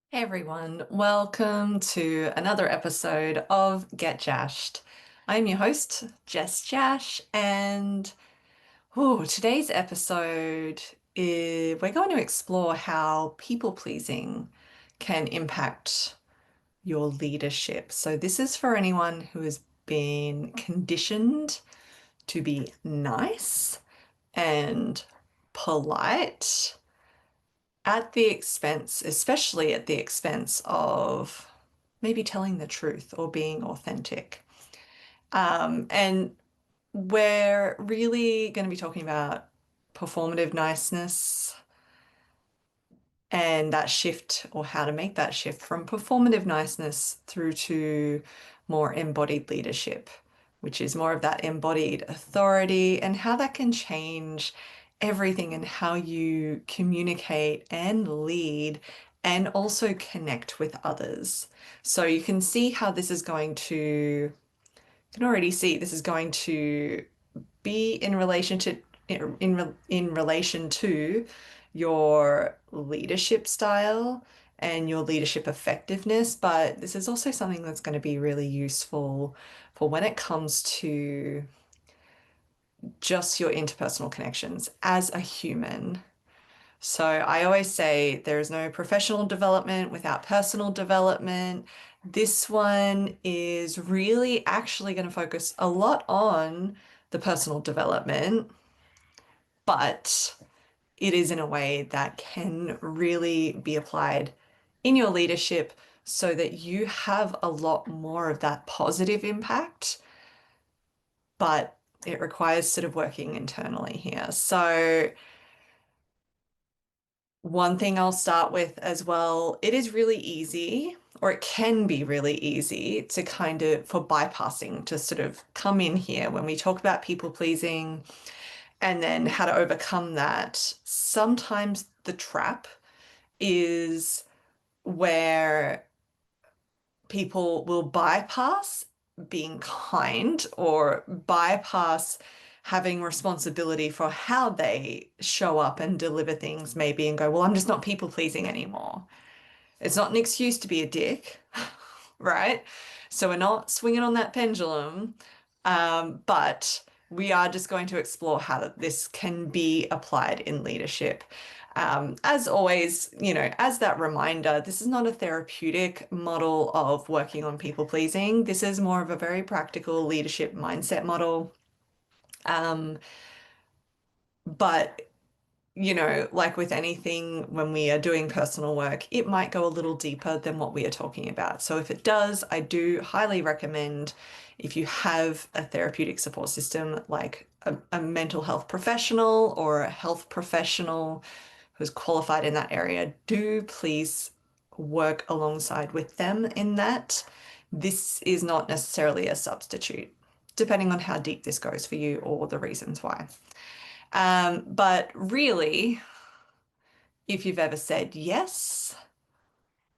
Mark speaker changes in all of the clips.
Speaker 1: Hey everyone, welcome to another episode of Get Jasched. I'm your host, Jess Jash, and today's episode we're going to explore how people pleasing can impact your leadership. So, this is for anyone who has been conditioned to be nice and polite at the expense, especially at the expense of maybe telling the truth or being authentic. And we're really going to be talking about performative niceness and that shift, or how to make that shift from performative niceness through to more embodied leadership, which is more of that embodied authority, and how that can change everything and how you communicate and lead and also connect with others. So you can see how this is going to, you can already see this is going to be in relation to in relation to your leadership style and your leadership effectiveness, but this is also something that's going to be really useful for when it comes to just your interpersonal connections as a human. So I always say there is no professional development without personal development. This one is really actually going to focus a lot on the personal development, but it is in a way that can really be applied in your leadership so that you have a lot more of that positive impact, but it requires sort of working internally here. So one thing I'll start with as well, it is really easy, or it can be really easy to kind of for bypassing to sort of come in here when we talk about people pleasing and then how to overcome that. Sometimes the trap is where people will bypass being kind or bypass having responsibility for how they show up and deliver things, maybe, and go, well, I'm just not people pleasing anymore. It's not an excuse to be a dick, right? So we're not swinging on that pendulum, but we are just going to explore how this can be applied in leadership. As always, as that reminder, this is not a therapeutic model of working on people pleasing. This is more of a very practical leadership mindset model. Um, but like with anything, when we are doing personal work, it might go a little deeper than what we are talking about. So if it does, I do highly recommend, if you have a therapeutic support system like a mental health professional or a health professional who's qualified in that area, do please work alongside with them in that. This is not necessarily a substitute, depending on how deep this goes for you or the reasons why. But really, if you've ever said yes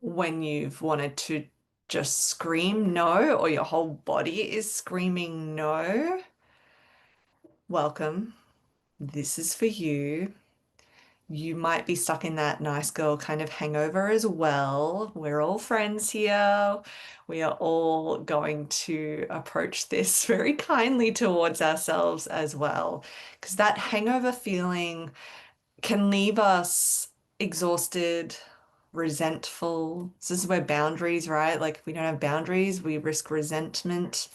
Speaker 1: when you've wanted to just scream no, or your whole body is screaming no, welcome. This is for you. You might be stuck in that nice girl kind of hangover as well. We're all friends here. We are all going to approach this very kindly towards ourselves as well, because that hangover feeling can leave us exhausted, resentful. This is where boundaries, right? Like if we don't have boundaries, we risk resentment.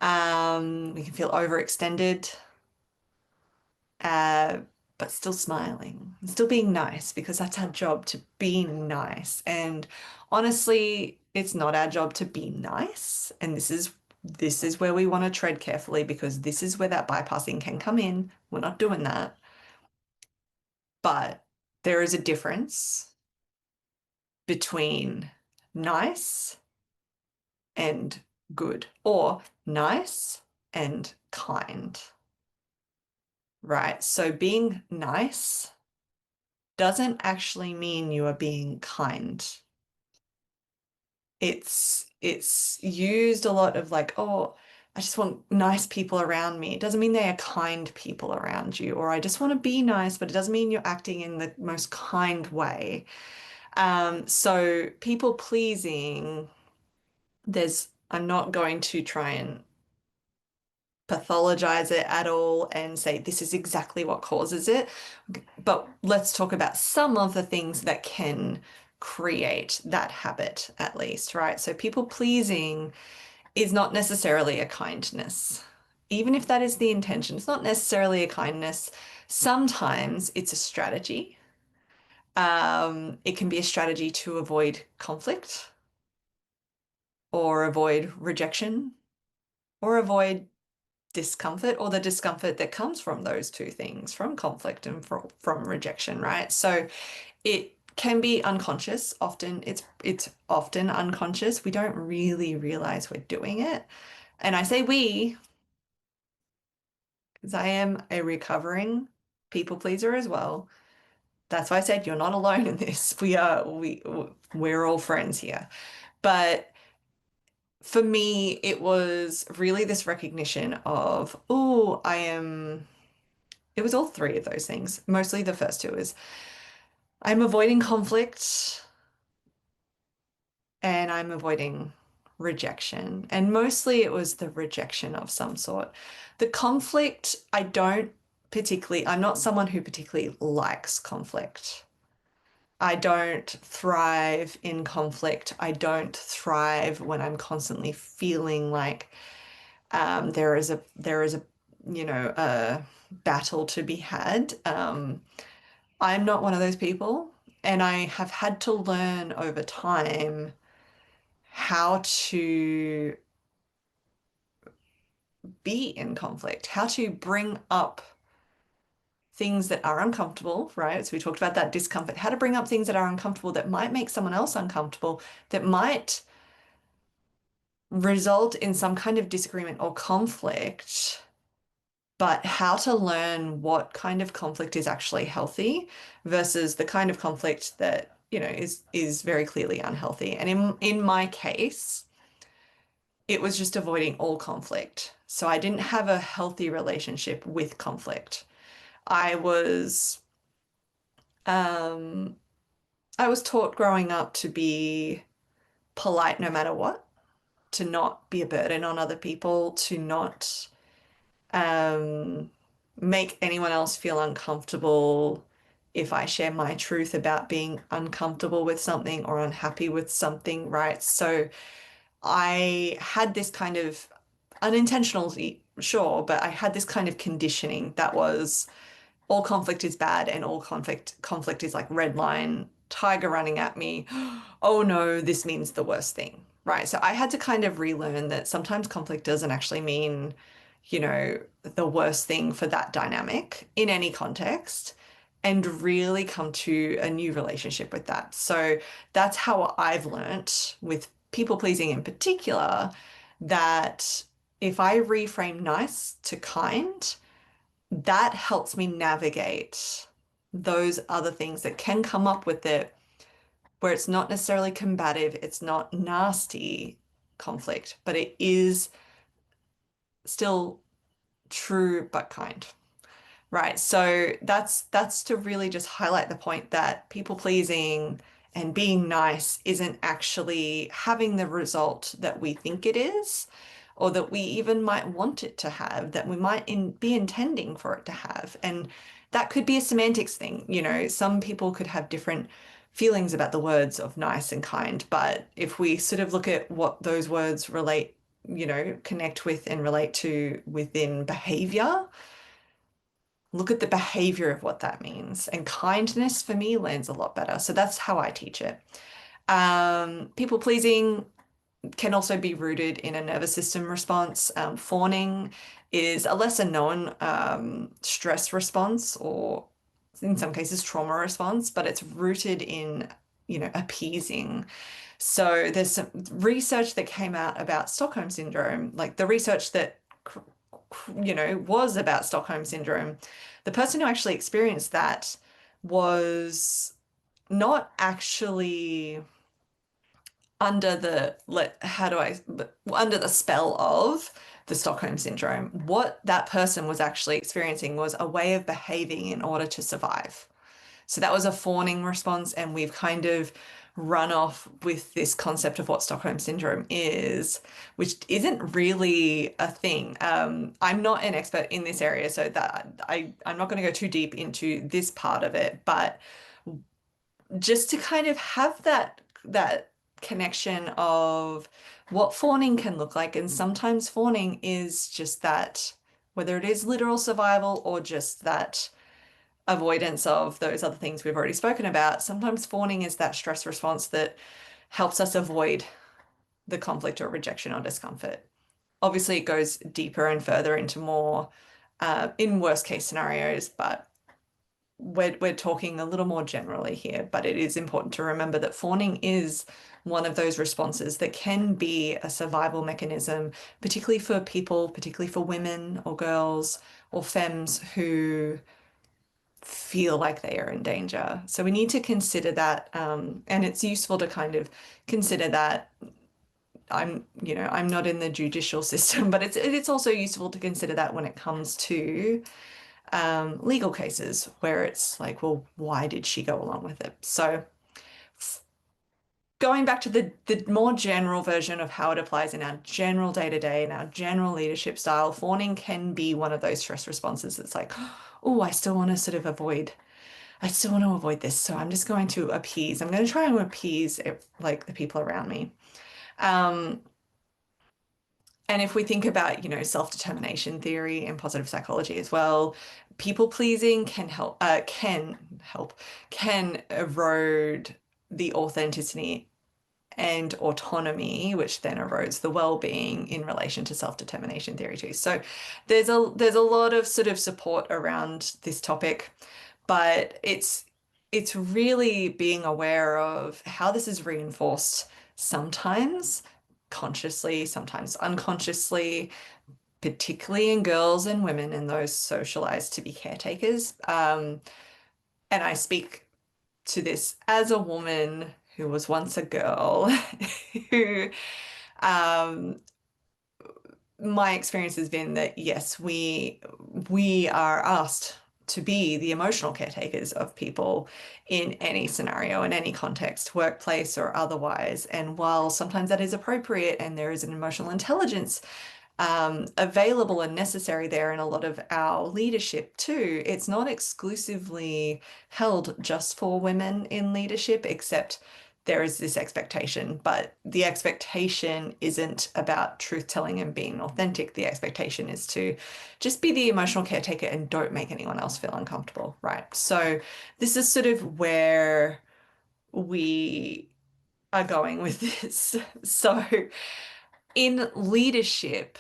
Speaker 1: We can feel overextended, uh, but still smiling, still being nice because that's our job to be nice. And honestly, it's not our job to be nice. And this is where we want to tread carefully because this is where that bypassing can come in. We're not doing that. But there is a difference between nice and good, or nice and kind, right? So being nice doesn't actually mean you are being kind. It's used a lot of like, oh, I just want nice people around me. It doesn't mean they are kind people around you, or I just want to be nice, but it doesn't mean you're acting in the most kind way. So people pleasing, I'm not going to try and pathologize it at all and say this is exactly what causes it. But let's talk about some of the things that can create that habit, at least, right? So people pleasing is not necessarily a kindness. Even if that is the intention, it's not necessarily a kindness. Sometimes it's a strategy. It can be a strategy to avoid conflict or avoid rejection or avoid discomfort or the discomfort that comes from those two things, from conflict and from rejection, right? So it can be unconscious. Often it's often unconscious. We don't really realize we're doing it. And I say we because I am a recovering people pleaser as well. That's why I said you're not alone in this. We're all friends here. But for me, it was really this recognition of, oh, it was all three of those things. Mostly the first two is I'm avoiding conflict and I'm avoiding rejection. And mostly it was the rejection of some sort. The conflict, I'm not someone who particularly likes conflict. I don't thrive in conflict. I don't thrive when I'm constantly feeling like there is a a battle to be had. I'm not one of those people, and I have had to learn over time how to be in conflict, how to bring up things that are uncomfortable, right? So we talked about that discomfort, how to bring up things that are uncomfortable that might make someone else uncomfortable, that might result in some kind of disagreement or conflict, but how to learn what kind of conflict is actually healthy versus the kind of conflict that, is very clearly unhealthy. And in my case, it was just avoiding all conflict. So I didn't have a healthy relationship with conflict. I was um I was taught growing up to be polite no matter what, to not be a burden on other people, to not um, make anyone else feel uncomfortable if I share my truth about being uncomfortable with something or unhappy with something, right? So I had this kind of unintentionally, sure, but I had this kind of conditioning that was all conflict is bad and all conflict is like red line, tiger running at me. Oh no, this means the worst thing. Right. So I had to kind of relearn that sometimes conflict doesn't actually mean, the worst thing for that dynamic in any context and really come to a new relationship with that. So that's how I've learnt with people pleasing in particular that if I reframe nice to kind, that helps me navigate those other things that can come up with it, where it's not necessarily combative, it's not nasty conflict, but it is still true but kind. Right. So that's to really just highlight the point that people pleasing and being nice isn't actually having the result that we think it is, or that we even might want it to have, that we might be intending for it to have. And that could be a semantics thing. Some people could have different feelings about the words of nice and kind, but if we sort of look at what those words relate, connect with and relate to within behavior, look at the behavior of what that means. And kindness for me lands a lot better. So that's how I teach it. People pleasing can also be rooted in a nervous system response. Fawning is a lesser known stress response, or in some cases trauma response, but it's rooted in, appeasing. So there's some research that came out about Stockholm syndrome, like the research that was about Stockholm syndrome. The person who actually experienced that was not actually under the under the spell of the Stockholm syndrome. What that person was actually experiencing was a way of behaving in order to survive. So that was a fawning response, and we've kind of run off with this concept of what Stockholm Syndrome is, which isn't really a thing. I'm not an expert in this area, so that I'm not going to go too deep into this part of it, but just to kind of have that connection of what fawning can look like. And sometimes fawning is just that, whether it is literal survival or just that avoidance of those other things we've already spoken about. Sometimes fawning is that stress response that helps us avoid the conflict or rejection or discomfort. Obviously, it goes deeper and further into more in worst case scenarios, but we're talking a little more generally here. But it is important to remember that fawning is one of those responses that can be a survival mechanism, particularly for people, particularly for women or girls or femmes who feel like they are in danger. So we need to consider that, and it's useful to kind of consider that. I'm not in the judicial system, but it's also useful to consider that when it comes to legal cases where it's like, well, why did she go along with it? So going back to the more general version of how it applies in our general day-to-day and our general leadership style, fawning can be one of those stress responses that's like, oh, I still want to avoid this. So I'm just going to appease. I'm going to try and appease like the people around me. Um, and if we think about, self-determination theory and positive psychology as well, people pleasing can erode the authenticity and autonomy, which then erodes the well-being in relation to self-determination theory too. So there's a lot of sort of support around this topic, but it's really being aware of how this is reinforced sometimes consciously, sometimes unconsciously, particularly in girls and women and those socialized to be caretakers. And I speak to this as a woman who was once a girl, who um, my experience has been that yes, we are asked to be the emotional caretakers of people in any scenario, in any context, workplace or otherwise. And while sometimes that is appropriate and there is an emotional intelligence available and necessary there in a lot of our leadership too, it's not exclusively held just for women in leadership, except there is this expectation. But the expectation isn't about truth telling and being authentic. The expectation is to just be the emotional caretaker and don't make anyone else feel uncomfortable, right? So this is sort of where we are going with this. So in leadership,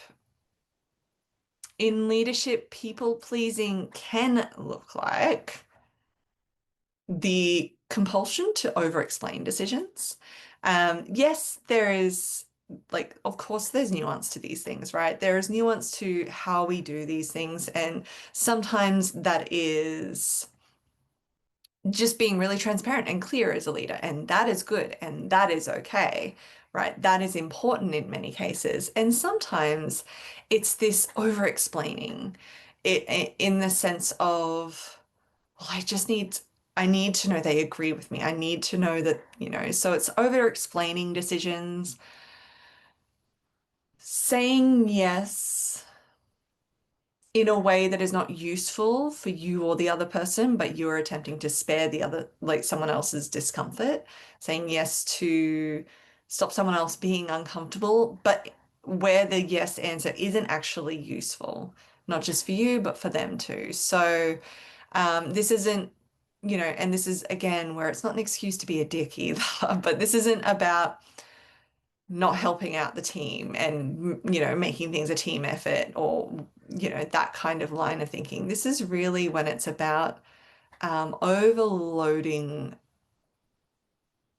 Speaker 1: people pleasing can look like the compulsion to over-explain decisions. Yes, there is, like, of course, there's nuance to these things, right? There is nuance to how we do these things, and sometimes that is just being really transparent and clear as a leader, and that is good, and that is okay, right? That is important in many cases. And sometimes it's this over-explaining it in the sense of, well, I need to know they agree with me. I need to know that, so it's over-explaining decisions, saying yes in a way that is not useful for you or the other person, but you're attempting to spare the other, like someone else's discomfort, saying yes to stop someone else being uncomfortable, but where the yes answer isn't actually useful, not just for you, but for them too. So this isn't, and this is again where it's not an excuse to be a dick either, but this isn't about not helping out the team and, making things a team effort or, that kind of line of thinking. This is really when it's about overloading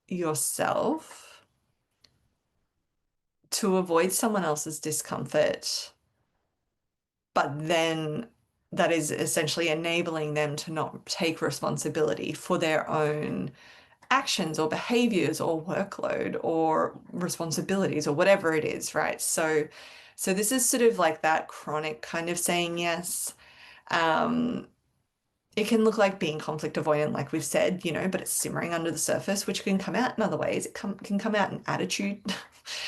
Speaker 1: yourself to avoid someone else's discomfort, but then that is essentially enabling them to not take responsibility for their own actions or behaviors or workload or responsibilities or whatever it is, right? So this is sort of like that chronic kind of saying yes. Um, It can look like being conflict avoidant, like we've said, but it's simmering under the surface, which can come out in other ways. Can come out in attitude.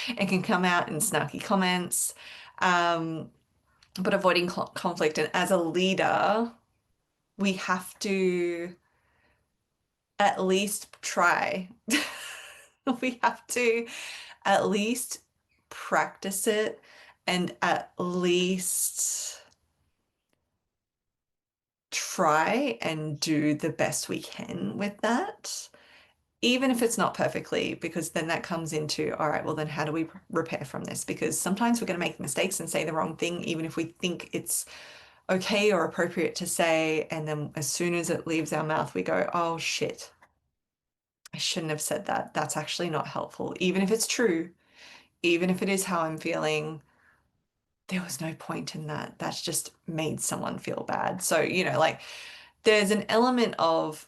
Speaker 1: It can come out in snarky comments, um, but avoiding conflict. And as a leader, we have to at least try. We have to at least practice it and at least try and do the best we can with that, even if it's not perfectly, because then that comes into, all right, well, then how do we repair from this? Because sometimes we're going to make mistakes and say the wrong thing, even if we think it's okay or appropriate to say. And then as soon as it leaves our mouth, we go, oh shit, I shouldn't have said that. That's actually not helpful. Even if it's true, even if it is how I'm feeling, there was no point in that. That's just made someone feel bad. So, like there's an element of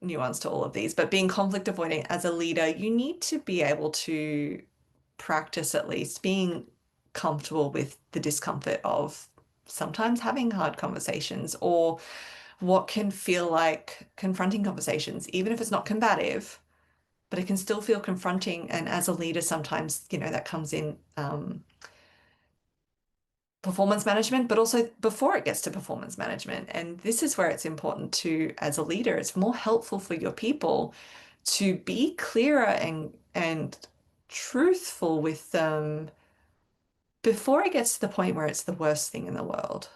Speaker 1: nuance to all of these, but being conflict avoidant as a leader, you need to be able to practice at least being comfortable with the discomfort of sometimes having hard conversations or what can feel like confronting conversations, even if it's not combative, but it can still feel confronting. And as a leader, sometimes, that comes in performance management, but also before it gets to performance management. And this is where it's important to, as a leader, it's more helpful for your people to be clearer and truthful with them before it gets to the point where it's the worst thing in the world.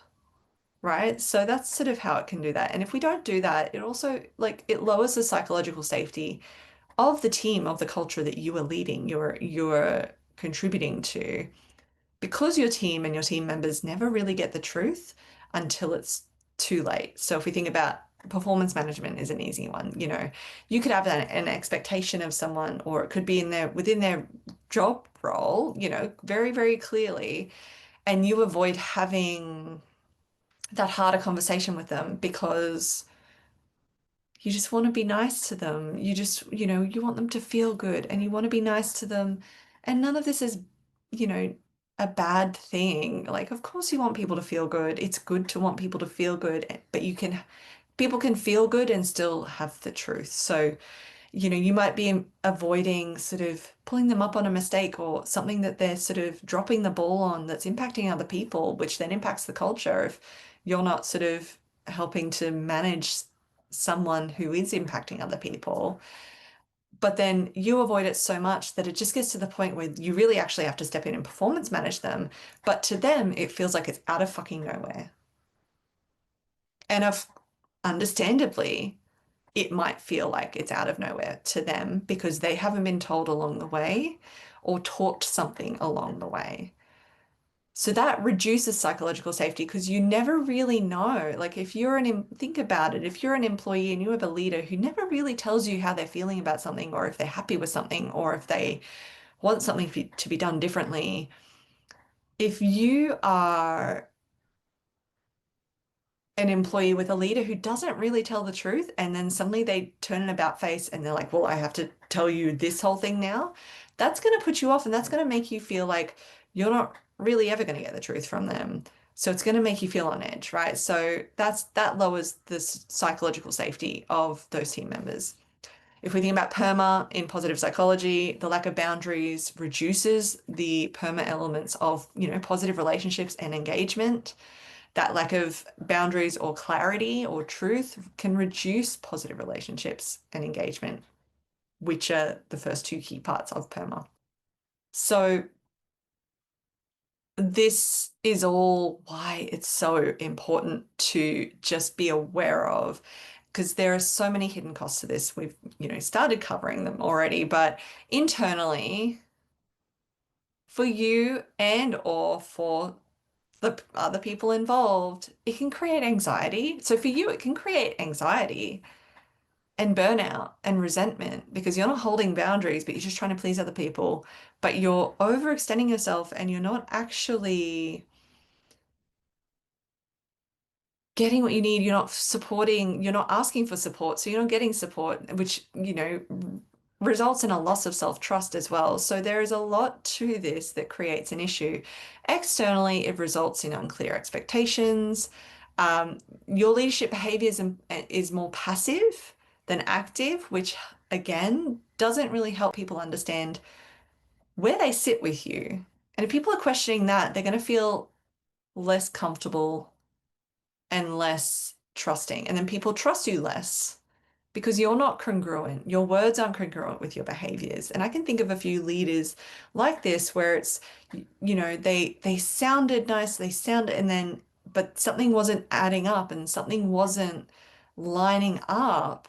Speaker 1: Right? So that's sort of how it can do that. And if we don't do that, it also like it lowers the psychological safety of the team, of the culture that you are leading, you're contributing to because your team and your team members never really get the truth until it's too late. So if we think about performance management is an easy one, you could have an expectation of someone, or it could be within their job role, very, very clearly, and you avoid having that harder conversation with them because you just want to be nice to them. You just, you want them to feel good and you want to be nice to them. And none of this is, you know, a bad thing. Like, of course you want people to feel good. It's good to want people to feel good, but people can feel good and still have the truth. So, you might be avoiding sort of pulling them up on a mistake or something that they're sort of dropping the ball on that's impacting other people, which then impacts the culture if you're not sort of helping to manage someone who is impacting other people. But then you avoid it so much that it just gets to the point where you really actually have to step in and performance manage them. But to them, it feels like it's out of fucking nowhere. And understandably, it might feel like it's out of nowhere to them because they haven't been told along the way or taught something along the way. So that reduces psychological safety because you never really know. Like if think about it, if you're an employee and you have a leader who never really tells you how they're feeling about something or if they're happy with something or if they want something to be done differently, if you are an employee with a leader who doesn't really tell the truth and then suddenly they turn an about face and they're like, well, I have to tell you this whole thing now, that's going to put you off and that's going to make you feel like you're not really ever going to get the truth from them. So it's going to make you feel on edge, right? So that lowers the psychological safety of those team members. If we think about PERMA in positive psychology, the lack of boundaries reduces the PERMA elements of, positive relationships and engagement. That lack of boundaries or clarity or truth can reduce positive relationships and engagement, which are the first two key parts of PERMA. So this is all why it's so important to just be aware of, because there are so many hidden costs to this. We've, started covering them already, but internally for you and or for the other people involved, it can create anxiety. So for you, it can create anxiety and burnout and resentment because you're not holding boundaries, but you're just trying to please other people, but you're overextending yourself and you're not actually getting what you need. You're not supporting, you're not asking for support. So you're not getting support, which, results in a loss of self-trust as well. So there is a lot to this that creates an issue. Externally, it results in unclear expectations, Your leadership behavior is more passive than active, which again doesn't really help people understand where they sit with you. And if people are questioning that, they're going to feel less comfortable and less trusting. And then people trust you less because you're not congruent. Your words aren't congruent with your behaviors. And I can think of a few leaders like this where it's, they sounded nice, they sounded, and then, but something wasn't adding up and something wasn't lining up.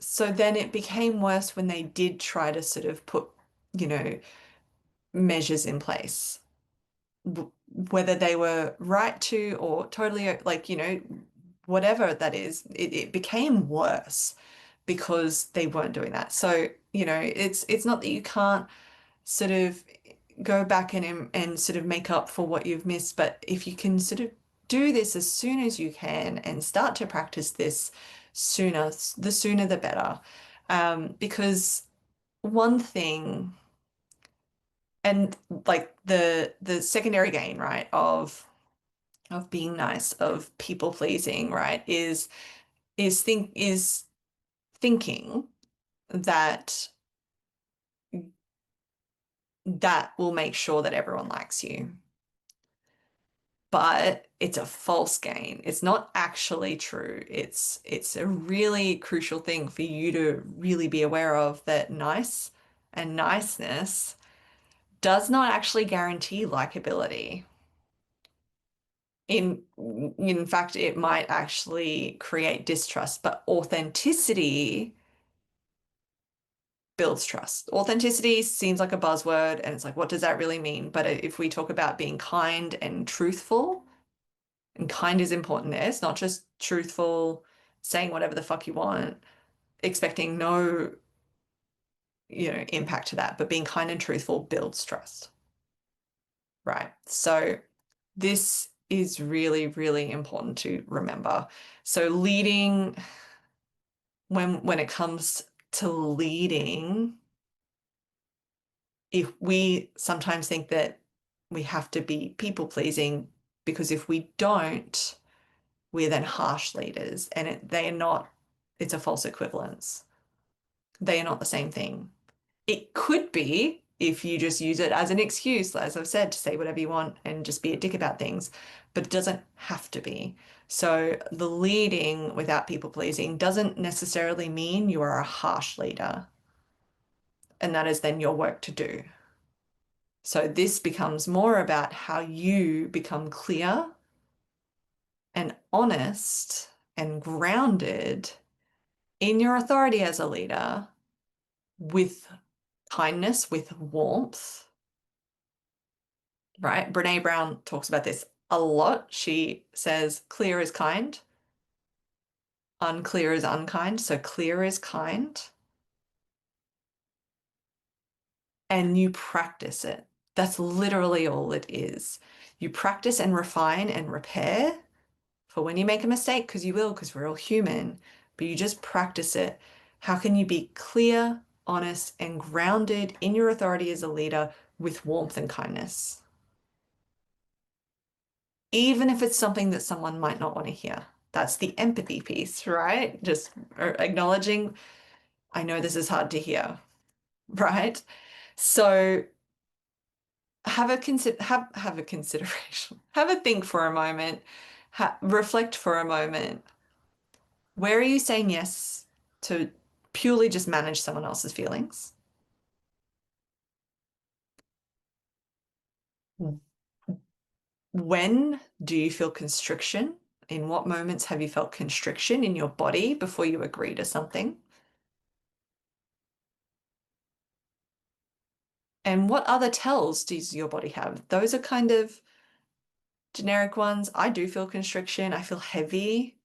Speaker 1: So then it became worse when they did try to sort of put, you know, measures in place, whether they were right to or totally like, whatever that is, it became worse because they weren't doing that. So, it's not that you can't sort of go back and sort of make up for what you've missed, but if you can sort of do this as soon as you can and start to practice this sooner, the sooner the better. Because one thing, and like the secondary gain, right, of being nice, of people pleasing, right, is thinking that that will make sure that everyone likes you. But it's a false gain. It's not actually true. It's a really crucial thing for you to really be aware of, that nice and niceness does not actually guarantee likability. In fact, it might actually create distrust, but authenticity builds trust. Authenticity seems like a buzzword, and it's like, what does that really mean? But if we talk about being kind and truthful, and kind is important there, it's not just truthful, saying whatever the fuck you want, expecting no, impact to that, but being kind and truthful builds trust, right? So this is really, really important to remember. So leading, when it comes to leading, if we sometimes think that we have to be people pleasing, because if we don't, we're then harsh leaders, and they are not, it's a false equivalence. They are not the same thing. It could be if you just use it as an excuse, as I've said, to say whatever you want and just be a dick about things, but it doesn't have to be. So the leading without people pleasing doesn't necessarily mean you are a harsh leader, and that is then your work to do. So this becomes more about how you become clear and honest and grounded in your authority as a leader, with kindness, with warmth, right? Brene Brown talks about this a lot. She says clear is kind, unclear is unkind. So clear is kind, and you practice it. That's literally all it is. You practice and refine and repair for when you make a mistake, because you will, because we're all human, but you just practice it. How can you be clear, honest, and grounded in your authority as a leader with warmth and kindness? Even if it's something that someone might not want to hear. That's the empathy piece, right? Just acknowledging, I know this is hard to hear, right? So have a consideration, have a think for a moment, reflect for a moment. Where are you saying yes to purely just manage someone else's feelings? When do you feel constriction? In what moments have you felt constriction in your body before you agree to something? And what other tells does your body have? Those are kind of generic ones. I do feel constriction. I feel heavy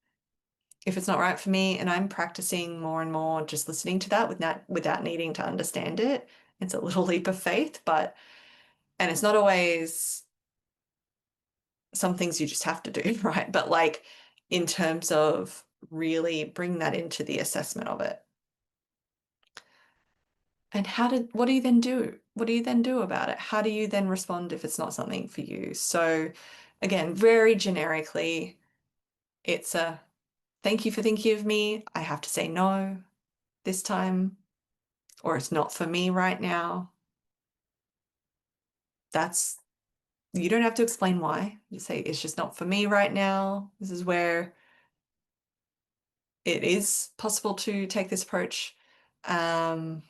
Speaker 1: if it's not right for me. And I'm practicing more and more just listening to that without needing to understand it. It's a little leap of faith, and it's not always some things you just have to do, right? But like in terms of really bring that into the assessment of it. And what do you then do? What do you then do about it? How do you then respond if it's not something for you? So Again, very generically, it's a thank you for thinking of me. I have to say no this time, or it's not for me right now. That's, you don't have to explain why. You say it's just not for me right now. This is where it is possible to take this approach. Um,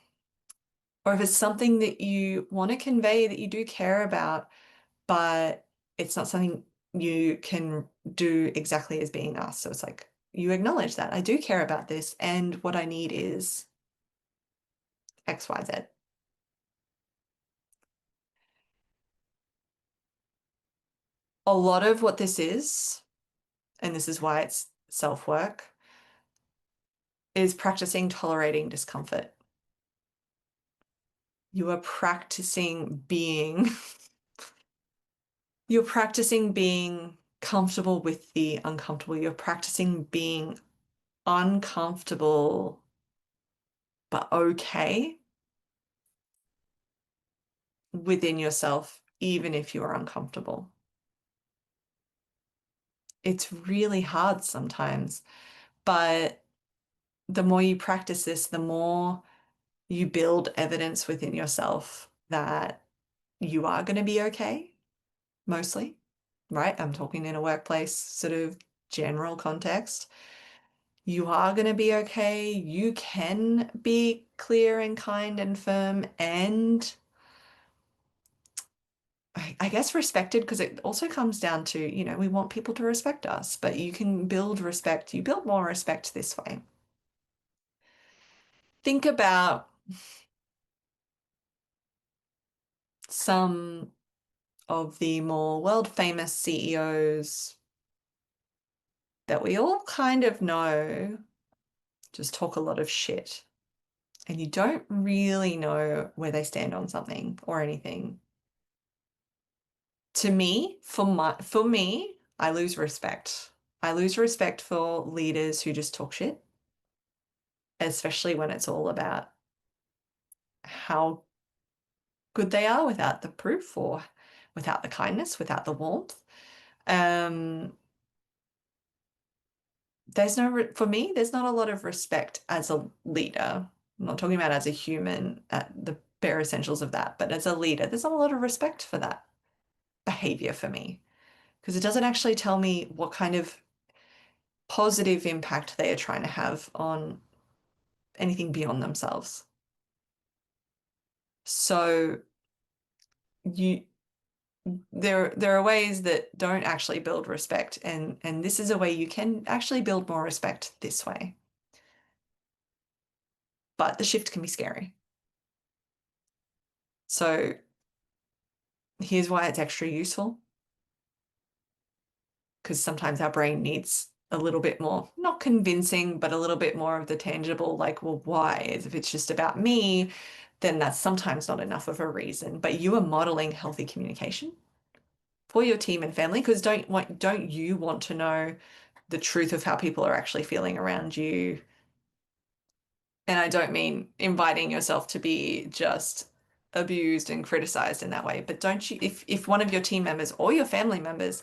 Speaker 1: or if it's something that you want to convey that you do care about, but it's not something you can do exactly as being asked. So it's like you acknowledge that I do care about this, and what I need is X, Y, Z. A lot of what this is, and this is why it's self-work, is practicing tolerating discomfort. You are practicing being, you're practicing being comfortable with the uncomfortable. You're practicing being uncomfortable but okay within yourself, even if you are uncomfortable. It's really hard sometimes, but the more you practice this, the more you build evidence within yourself that you are going to be okay, mostly, right? I'm talking in a workplace sort of general context. You are going to be okay. You can be clear and kind and firm and I guess respected because it also comes down to, we want people to respect us, but you can build respect. You build more respect this way. Think about some of the more world famous CEOs that we all kind of know just talk a lot of shit. And you don't really know where they stand on something or anything. To me, for me, I lose respect. I lose respect for leaders who just talk shit, especially when it's all about how good they are without the proof or without the kindness, without the warmth. Um, for me, there's not a lot of respect as a leader. I'm not talking about as a human at the bare essentials of that, but as a leader, there's not a lot of respect for that behavior for me because it doesn't actually tell me what kind of positive impact they are trying to have on anything beyond themselves. So you there are ways that don't actually build respect and this is a way you can actually build more respect this way. But the shift can be scary. So here's why it's extra useful because sometimes our brain needs a little bit more, not convincing, but a little bit more of the tangible, like, well, why? If it's just about me, then that's sometimes not enough of a reason. But you are modeling healthy communication for your team and family because don't you want to know the truth of how people are actually feeling around you? And I don't mean inviting yourself to be just abused and criticized in that way, but don't you, if one of your team members or your family members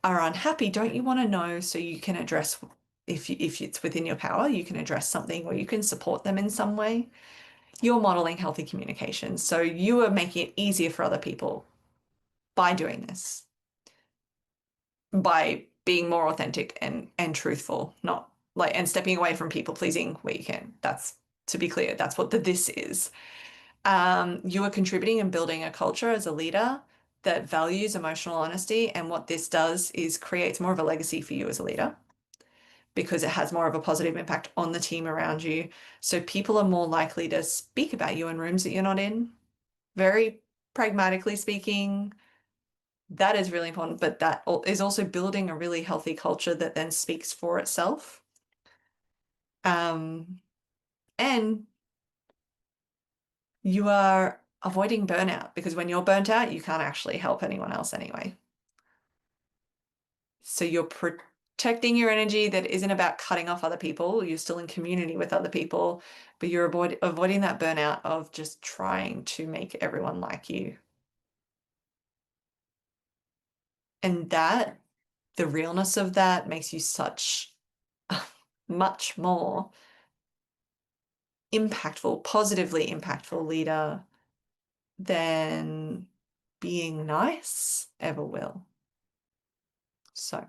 Speaker 1: are unhappy, don't you want to know so you can address if it's within your power, you can address something or you can support them in some way? You're modeling healthy communication. So you are making it easier for other people by doing this, by being more authentic and truthful, not like and stepping away from people pleasing where you can. That's to be clear, that's what the this is. You are contributing and building a culture as a leader that values emotional honesty. And what this does is creates more of a legacy for you as a leader because it has more of a positive impact on the team around you. So people are more likely to speak about you in rooms that you're not in. Very pragmatically speaking, that is really important, but that is also building a really healthy culture that then speaks for itself. Um, and you are avoiding burnout because when you're burnt out, you can't actually help anyone else anyway. So you're protecting your energy that isn't about cutting off other people. You're still in community with other people, but you're avoiding that burnout of just trying to make everyone like you. And that, the realness of that makes you such a much more impactful, positively impactful leader than being nice ever will. So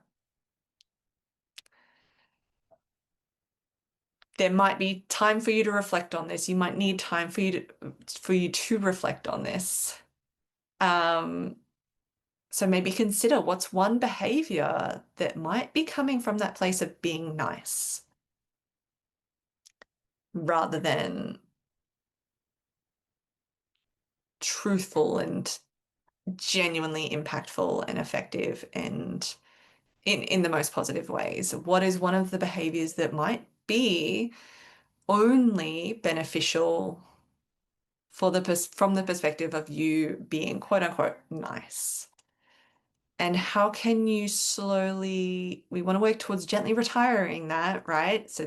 Speaker 1: there might be time for you to reflect on this. You might need time for you to reflect on this. Um, so maybe consider what's one behavior that might be coming from that place of being nice rather than truthful and genuinely impactful and effective and in the most positive ways. What is one of the behaviors that might be only beneficial for from the perspective of you being quote unquote nice? And how can you slowly, we want to work towards gently retiring that, right? So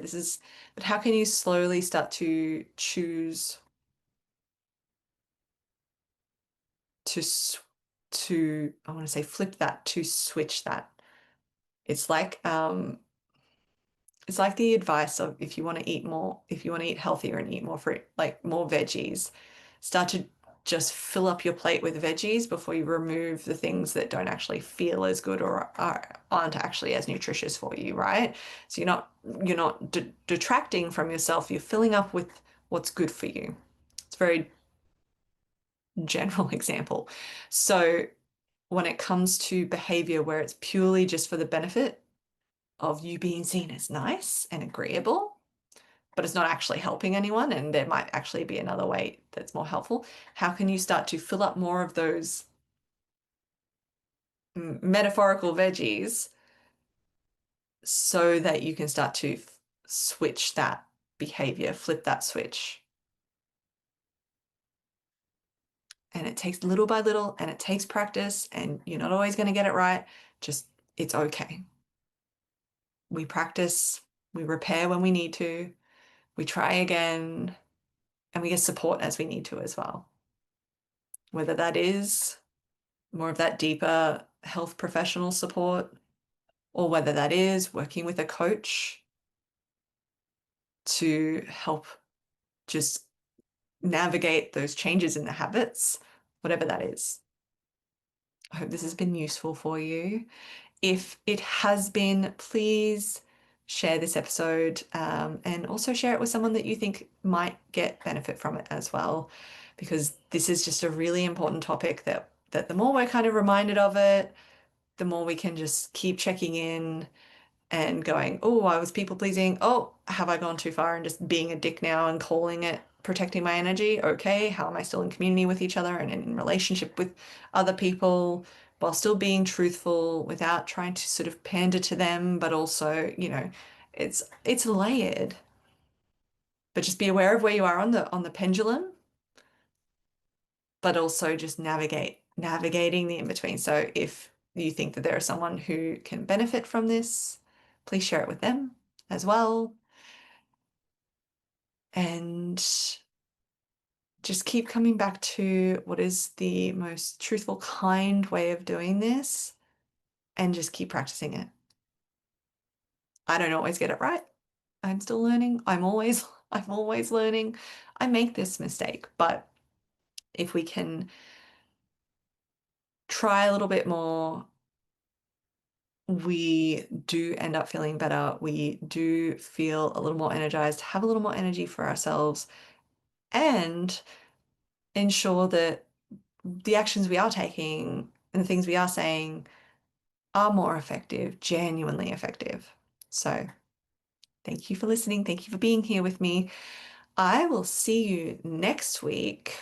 Speaker 1: but how can you slowly start to choose to, I want to say flip that, to switch that. It's like, it's like the advice of if you want to eat more, if you want to eat healthier and eat more fruit, like more veggies, start to just fill up your plate with veggies before you remove the things that don't actually feel as good or aren't actually as nutritious for you, right? So you're not detracting from yourself, you're filling up with what's good for you. It's a very general example. So when it comes to behavior where it's purely just for the benefit of you being seen as nice and agreeable, but it's not actually helping anyone, and there might actually be another way that's more helpful. How can you start to fill up more of those metaphorical veggies so that you can start to switch that behavior, flip that switch? And it takes little by little, and it takes practice, and you're not always going to get it right. Just, it's okay. We practice, we repair when we need to, we try again, and we get support as we need to as well. Whether that is more of that deeper health professional support, or whether that is working with a coach to help just navigate those changes in the habits, whatever that is. I hope this has been useful for you. If it has been, please share this episode and also share it with someone that you think might get benefit from it as well, because this is just a really important topic that the more we're kind of reminded of it, the more we can just keep checking in and going, oh, I was people pleasing. Oh, have I gone too far and just being a dick now and calling it protecting my energy? Okay, how am I still in community with each other and in relationship with other people while still being truthful without trying to sort of pander to them, but also, it's layered. But just be aware of where you are on the pendulum, but also just navigating the in-between. So if you think that there is someone who can benefit from this, please share it with them as well. And just keep coming back to what is the most truthful, kind way of doing this, and just keep practicing it. I don't always get it right. I'm still learning. I'm always learning. I make this mistake, but if we can try a little bit more, we do end up feeling better. We do feel a little more energized, have a little more energy for ourselves, and ensure that the actions we are taking and the things we are saying are more effective, genuinely effective. So thank you for listening. Thank you for being here with me. I will see you next week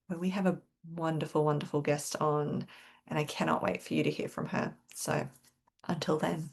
Speaker 1: when we have a wonderful, wonderful guest on, and I cannot wait for you to hear from her. So until then.